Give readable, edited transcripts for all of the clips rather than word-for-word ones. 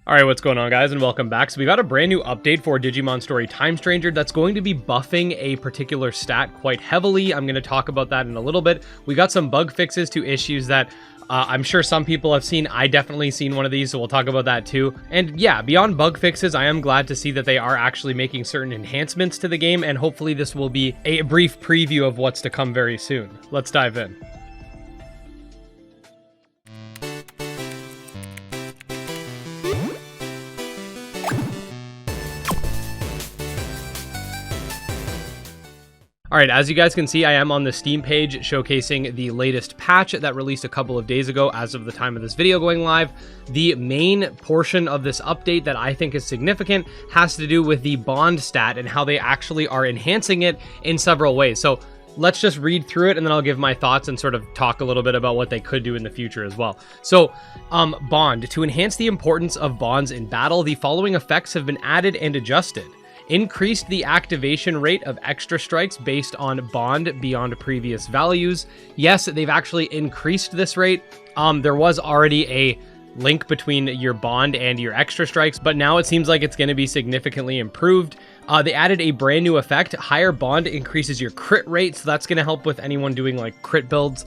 Alright, what's going on, guys, and welcome back. So we got a brand new update for Digimon Story Time Stranger that's going to be buffing a particular stat quite heavily. I'm going to talk about that in a little bit. We got some bug fixes to issues that I'm sure some people have seen. I definitely seen one of these, so we'll talk about that too. And yeah, beyond bug fixes, I am glad to see that they are actually making certain enhancements to the game, and hopefully this will be a brief preview of what's to come very soon. Let's dive in. Alright, as you guys can see, I am on the Steam page showcasing the latest patch that released a couple of days ago as of the time of this video going live. The main portion of this update that I think is significant has to do with the bond stat and how they actually are enhancing it in several ways. So let's just read through it and then I'll give my thoughts and sort of talk a little bit about what they could do in the future as well. So, bond. To enhance the importance of bonds in battle, the following effects have been added and adjusted. Increased the activation rate of extra strikes based on bond beyond previous values. Yes, they've actually increased this rate. There was already a link between your bond and your extra strikes, but now it seems like it's going to be significantly improved. They added a brand new effect. Higher bond increases your crit rate, so that's going to help with anyone doing like crit builds.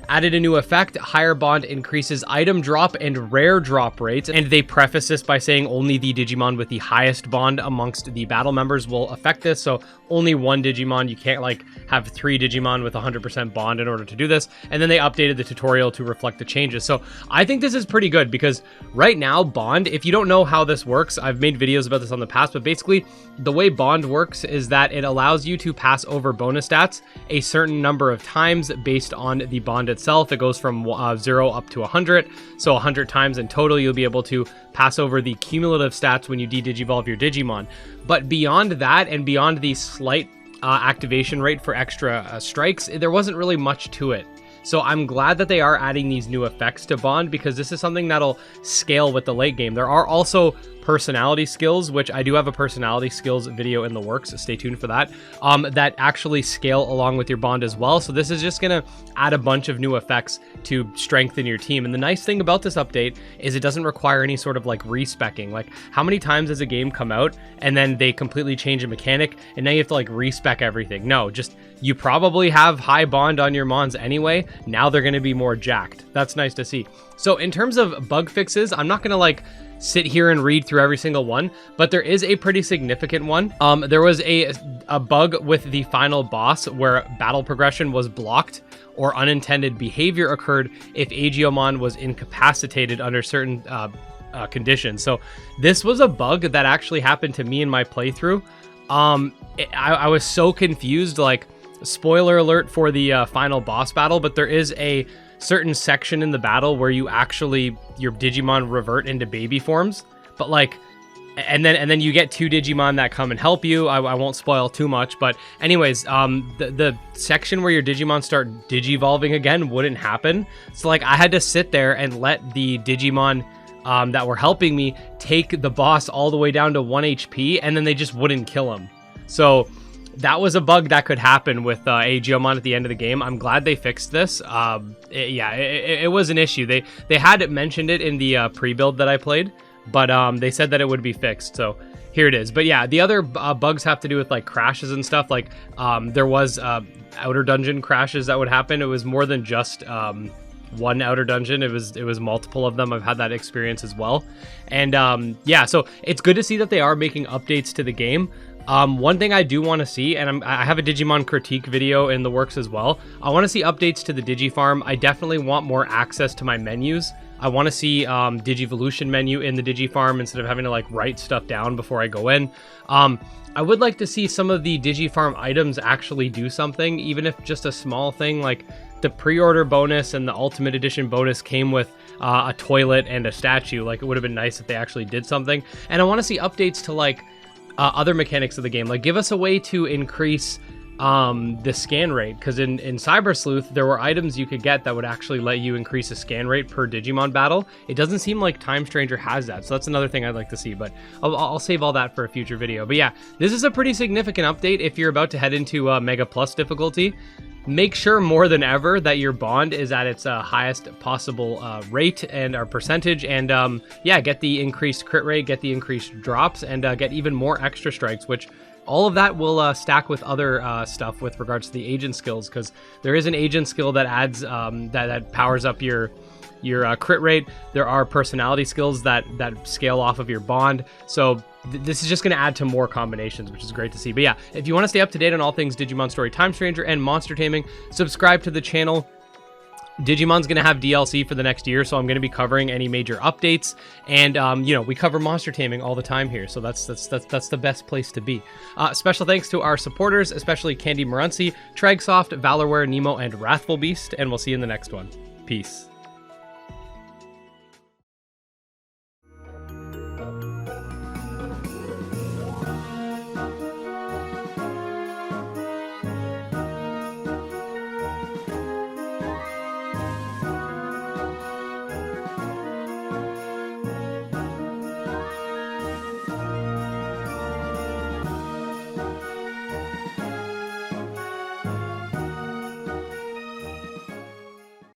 Added a new effect. Higher bond increases item drop and rare drop rates, and they preface this by saying only the Digimon with the highest bond amongst the battle members will affect this, so only one Digimon. You can't like have 3 Digimon with 100% bond in order to do this. And then they updated the tutorial to reflect the changes. So I think this is pretty good because right now bond, if you don't know how this works, I've made videos about this on the past, but basically the way bond works is that it allows you to pass over bonus stats a certain number of times based on the bond itself. It goes from 0 up to 100, so 100 times in total you'll be able to pass over the cumulative stats when you de-digivolve your Digimon. But beyond that, and beyond the slight activation rate for extra strikes, there wasn't really much to it. So I'm glad that they are adding these new effects to bond, because this is something that'll scale with the late game. There are also personality skills, which I do have a personality skills video in the works, so stay tuned for that, that actually scale along with your bond as well. So this is just going to add a bunch of new effects to strengthen your team. And the nice thing about this update is it doesn't require any sort of like respecking. Like, how many times does a game come out and then they completely change a mechanic and now you have to like respec everything? No, just you probably have high bond on your mons anyway. Now they're going to be more jacked. That's nice to see. So in terms of bug fixes, I'm not going to like sit here and read through every single one, but there is a pretty significant one. There was a bug with the final boss where battle progression was blocked or unintended behavior occurred if Agiomon was incapacitated under certain conditions. So this was a bug that actually happened to me in my playthrough. I was so confused, like, spoiler alert for the final boss battle, but there is a certain section in the battle where you actually, your Digimon revert into baby forms, but like, and then you get 2 Digimon that come and help you. I won't spoil too much, but anyways, the section where your Digimon start digivolving again wouldn't happen. So like, I had to sit there and let the Digimon that were helping me take the boss all the way down to 1 HP, and then they just wouldn't kill him. So that was a bug that could happen with Agiomon at the end of the game. I'm glad they fixed this. It was an issue. They had mentioned it in the pre-build that I played, but they said that it would be fixed. So here it is. But yeah, the other bugs have to do with like crashes and stuff. Like there was outer dungeon crashes that would happen. It was more than just one outer dungeon. It was multiple of them. I've had that experience as well. And yeah, so it's good to see that they are making updates to the game. One thing I do want to see, and I have a Digimon critique video in the works as well. I want to see updates to the Digifarm. I definitely want more access to my menus. I want to see Digivolution menu in the Digifarm instead of having to like write stuff down before I go in. I would like to see some of the Digifarm items actually do something, even if just a small thing. Like the pre-order bonus and the Ultimate Edition bonus came with a toilet and a statue. Like, it would have been nice if they actually did something. And I want to see updates to like other mechanics of the game. Like, give us a way to increase the scan rate, because in Cyber Sleuth there were items you could get that would actually let you increase the scan rate per Digimon battle. It doesn't seem like Time Stranger has that, so that's another thing I'd like to see, but I'll save all that for a future video. But yeah, this is a pretty significant update if you're about to head into Mega Plus difficulty. make sure more than ever that your bond is at its highest possible rate and our percentage, and yeah, get the increased crit rate, get the increased drops, and get even more extra strikes, which all of that will stack with other stuff with regards to the agent skills, because there is an agent skill that adds that powers up your crit rate. There are personality skills that scale off of your bond. So this is just going to add to more combinations, which is great to see. But yeah, if you want to stay up to date on all things Digimon Story Time Stranger and monster taming, subscribe to the channel. Digimon's going to have DLC for the next year, so I'm going to be covering any major updates, and you know, we cover monster taming all the time here, so that's the best place to be. Special thanks to our supporters, especially Candy Morency, Tragsoft, Valorware, Nemo, and Wrathful Beast, and we'll see you in the next one. Peace.